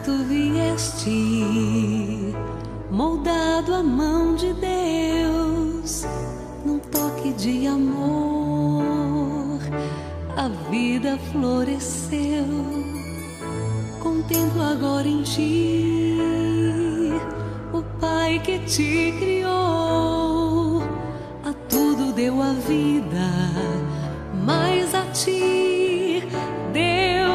tu vieste, moldado à mão de Deus, num toque de amor, a vida floresceu. Contemplo agora em ti o Pai que te criou, a tudo deu a vida, mas a ti deu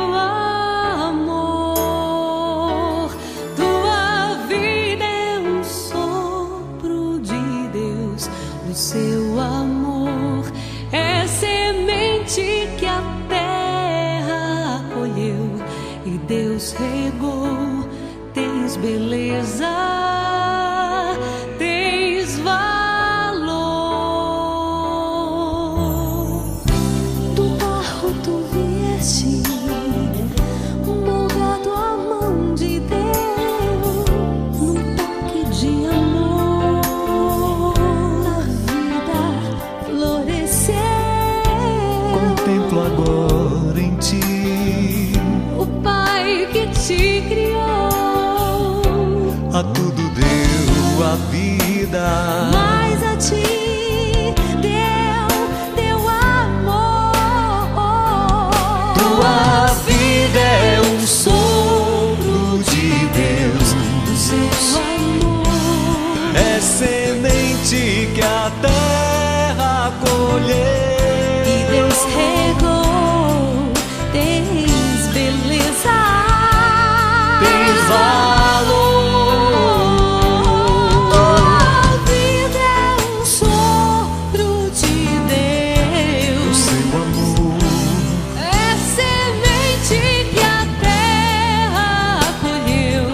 amor. Tua vida é um sopro de Deus, do seu amor é semente que a terra acolheu e Deus regou. Tens beleza, tens valor. Do barro tu vieste, moldado à mão de Deus, num toque de amor, a vida floresceu. Contemplo agora em ti O Pai que te criou, a tudo deu a vida, mas a ti deu amor. tua vida é um sopro de Deus, Do seu amor é semente que a terra acolheu. e Deus regou. Tens beleza, Tens valor. Tua vida é um sopro de Deus, Seu amor é semente que a terra acolheu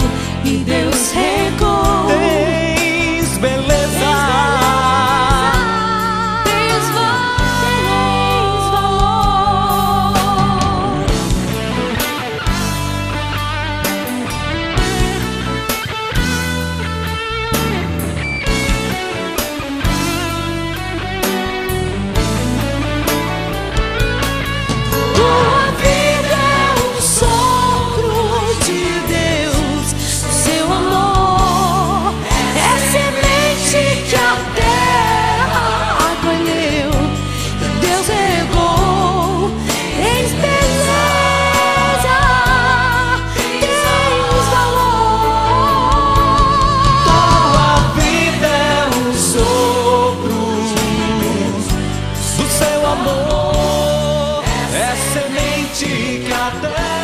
e Deus regou. tens beleza, Tens valor. Tua vida é um sopro de Deus, seu amor é semente que a terra acolheu e Deus regou. Tens beleza, tens valor. tua vida é um sopro do seu amor, é semente que a terra